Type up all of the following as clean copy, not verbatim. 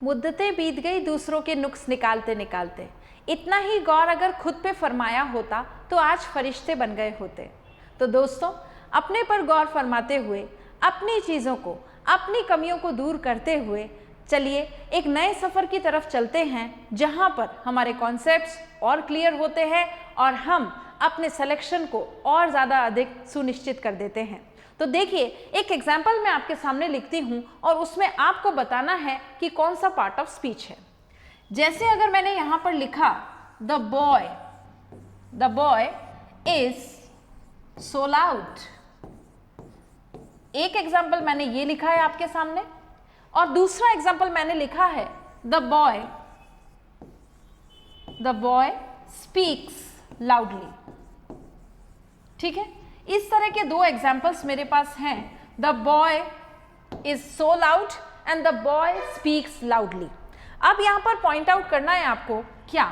मुद्दतें बीत गई दूसरों के नुक्स निकालते निकालते, इतना ही गौर अगर खुद पे फरमाया होता तो आज फरिश्ते बन गए होते। तो दोस्तों, अपने पर गौर फरमाते हुए, अपनी चीज़ों को, अपनी कमियों को दूर करते हुए चलिए एक नए सफ़र की तरफ चलते हैं, जहाँ पर हमारे कॉन्सेप्ट्स और क्लियर होते हैं और हम अपने सिलेक्शन को और ज़्यादा अधिक सुनिश्चित कर देते हैं। तो देखिए, एक एग्जाम्पल मैं आपके सामने लिखती हूँ और उसमें आपको बताना है कि कौन सा पार्ट ऑफ स्पीच है। जैसे अगर मैंने यहाँ पर लिखा the boy is so loud, एक एग्जाम्पल मैंने ये लिखा है आपके सामने, और दूसरा एग्जाम्पल मैंने लिखा है द बॉय स्पीक्स लाउडली। ठीक है, इस तरह के दो एग्जाम्पल्स मेरे पास हैं, the boy is so loud and the boy speaks loudly. अब यहाँ पर पॉइंट आउट करना है आपको क्या,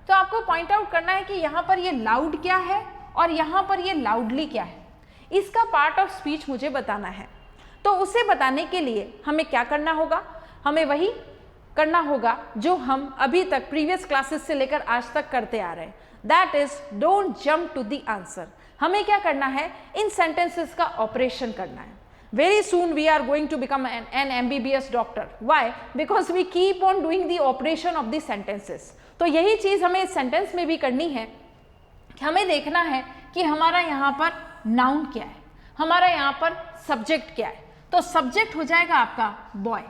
तो आपको पॉइंट आउट करना है कि यहाँ पर ये लाउड क्या है और यहाँ पर ये लाउडली क्या है। इसका पार्ट ऑफ स्पीच मुझे बताना है। तो उसे बताने के लिए हमें क्या करना होगा, हमें वही करना होगा जो हम अभी तक प्रीवियस क्लासेस से लेकर आज तक करते आ रहे हैं, that is don't jump to the answer. हमें क्या करना है, इन सेंटेंसेस का ऑपरेशन करना है। Very soon we are going to become an MBBS doctor. Why? Because we keep on doing the operation of the sentences. तो यही चीज हमें इस सेंटेंस में भी करनी है कि हमें देखना है कि हमारा यहाँ पर नाउन क्या है, हमारा यहाँ पर सब्जेक्ट क्या है। तो सब्जेक्ट हो जाएगा आपका बॉय।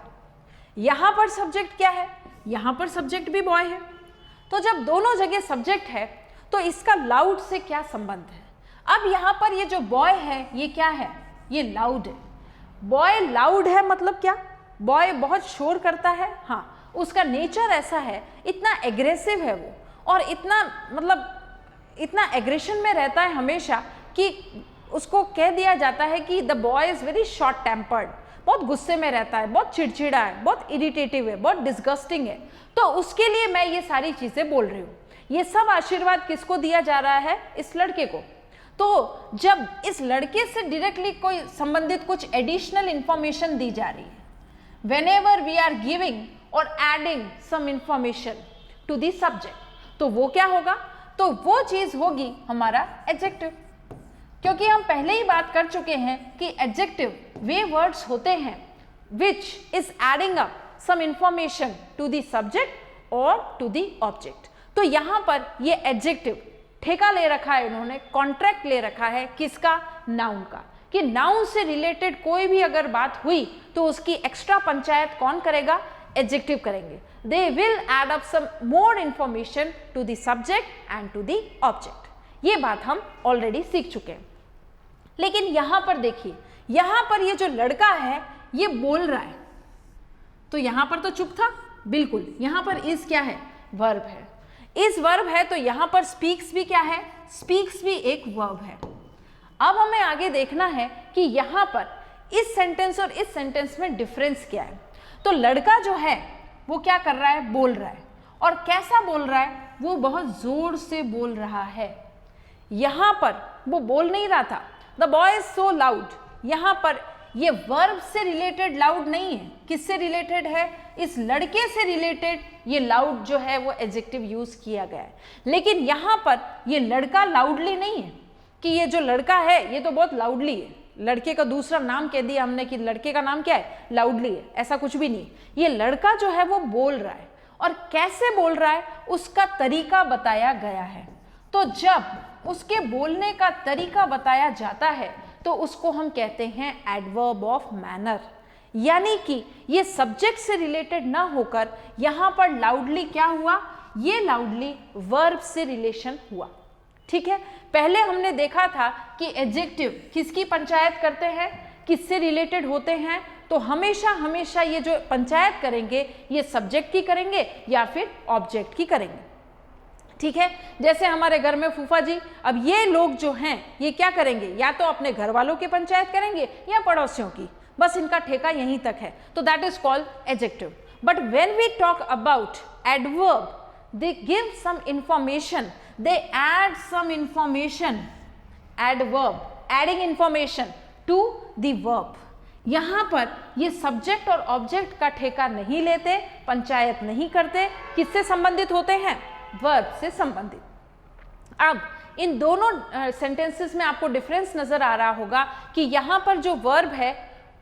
यहाँ पर सब्जेक्ट क्या है, यहाँ पर सब्जेक्ट भी बॉय है। तो जब दोनों जगह सब्जेक्ट है तो इसका लाउड से क्या संबंध है। अब यहाँ पर ये जो बॉय है ये क्या है, ये लाउड है। बॉय लाउड है मतलब क्या, बॉय बहुत शोर करता है। हाँ, उसका नेचर ऐसा है, इतना एग्रेसिव है वो, और इतना इतना एग्रेशन में रहता है हमेशा कि उसको कह दिया जाता है कि the boy is very short tempered, बहुत गुस्से में रहता है, बहुत चिड़चिड़ा है, बहुत इरिटेटिव है, बहुत डिस्गस्टिंग है। तो उसके लिए मैं ये सारी चीजें बोल रही हूँ। ये सब आशीर्वाद किसको दिया जा रहा है, इस लड़के को। तो जब इस लड़के से डायरेक्टली कोई संबंधित कुछ एडिशनल इंफॉर्मेशन दी जा रही है, व्हेनेवर वी आर गिविंग और adding some information to the subject, तो वो क्या होगा, तो वो चीज होगी हमारा एडजेक्टिव। क्योंकि हम पहले ही बात कर चुके हैं कि एडजेक्टिव वे वर्ड्स होते हैं which is adding up some information to the subject और टू द ऑब्जेक्ट। तो यहां पर ये एडजेक्टिव ठेका ले रखा है, इन्होंने कॉन्ट्रैक्ट ले रखा है किसका, नाउन का, कि नाउन से रिलेटेड कोई भी अगर बात हुई तो उसकी एक्स्ट्रा पंचायत कौन करेगा, एडजेक्टिव करेंगे। They will add up some more information to the subject and to the object. ये बात हम ऑलरेडी सीख चुके हैं। लेकिन यहां पर देखिए, यहां पर ये जो लड़का है ये बोल रहा है, तो यहां पर तो चुप था, बिल्कुल। यहां पर इज क्या है, वर्ब है। इस वर्ब है तो यहां पर स्पीक्स भी क्या है, स्पीक्स भी एक वर्ब है। अब हमें आगे देखना है कि यहां पर इस सेंटेंस और इस सेंटेंस में डिफरेंस क्या है। तो लड़का जो है वो क्या कर रहा है, बोल रहा है, और कैसा बोल रहा है, वो बहुत जोर से बोल रहा है। यहां पर वो बोल नहीं रहा था, the boy is so loud. यहां पर ये वर्ब से रिलेटेड लाउड नहीं है, किससे रिलेटेड है, इस लड़के से रिलेटेड ये लाउड जो है वो एडजेक्टिव यूज किया गया है। लेकिन यहां पर ये लड़का लाउडली नहीं है कि ये जो लड़का है ये तो बहुत लाउडली है, लड़के का दूसरा नाम कह दिया हमने कि लड़के का नाम क्या है, लाउडली है, ऐसा कुछ भी नहीं। ये लड़का जो है वो बोल रहा है, और कैसे बोल रहा है उसका तरीका बताया गया है। तो जब उसके बोलने का तरीका बताया जाता है तो उसको हम कहते हैं एडवर्ब ऑफ मैनर। यानी कि ये सब्जेक्ट से रिलेटेड ना होकर यहां पर लाउडली क्या हुआ, ये लाउडली वर्ब से रिलेशन हुआ। ठीक है, पहले हमने देखा था कि एडजेक्टिव किसकी पंचायत करते हैं, किससे रिलेटेड होते हैं। तो हमेशा हमेशा ये जो पंचायत करेंगे ये सब्जेक्ट की करेंगे या फिर ऑब्जेक्ट की करेंगे। ठीक है, जैसे हमारे घर में फूफा जी, अब ये लोग जो हैं ये क्या करेंगे, या तो अपने घर वालों की पंचायत करेंगे या पड़ोसियों की, बस इनका ठेका यहीं तक है। तो that is called adjective. But when we talk about adverb, they give some information, they add some information, adverb, adding information to the verb। यहां पर ये सब्जेक्ट और ऑब्जेक्ट का ठेका नहीं लेते, पंचायत नहीं करते, किससे संबंधित होते हैं? वर्ब से संबंधित। अब इन दोनों सेंटेंसेस में आपको डिफरेंस नजर आ रहा होगा कि यहां पर जो वर्ब है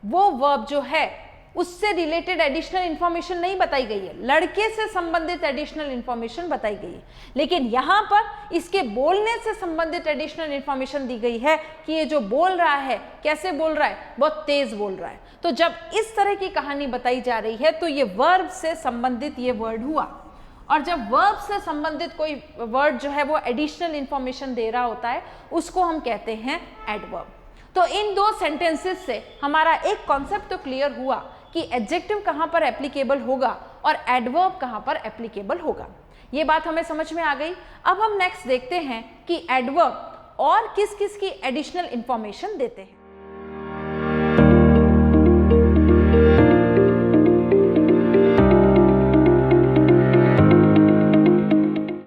वो वर्ब जो है उससे रिलेटेड एडिशनल इंफॉर्मेशन नहीं बताई गई है, लड़के से संबंधित एडिशनल इंफॉर्मेशन बताई गई है, लेकिन यहां पर इसके बोलने से संबंधित एडिशनल इंफॉर्मेशन दी गई है कि ये जो बोल रहा है कैसे बोल रहा है, बहुत तेज बोल रहा है। तो जब इस तरह की कहानी बताई जा रही है तो ये वर्ब से संबंधित ये वर्ड हुआ, और जब वर्ब से संबंधित कोई वर्ड जो है वो एडिशनल इंफॉर्मेशन दे रहा होता है उसको हम कहते हैं एडवर्ब। तो इन दो सेंटेंसेस से हमारा एक कॉन्सेप्ट तो क्लियर हुआ कि एडजेक्टिव कहां पर एप्लीकेबल होगा और एडवर्ब कहां पर एप्लीकेबल होगा। ये बात हमें समझ में आ गई। अब हम नेक्स्ट देखते हैं कि एडवर्ब और किस किस की एडिशनल इंफॉर्मेशन देते हैं।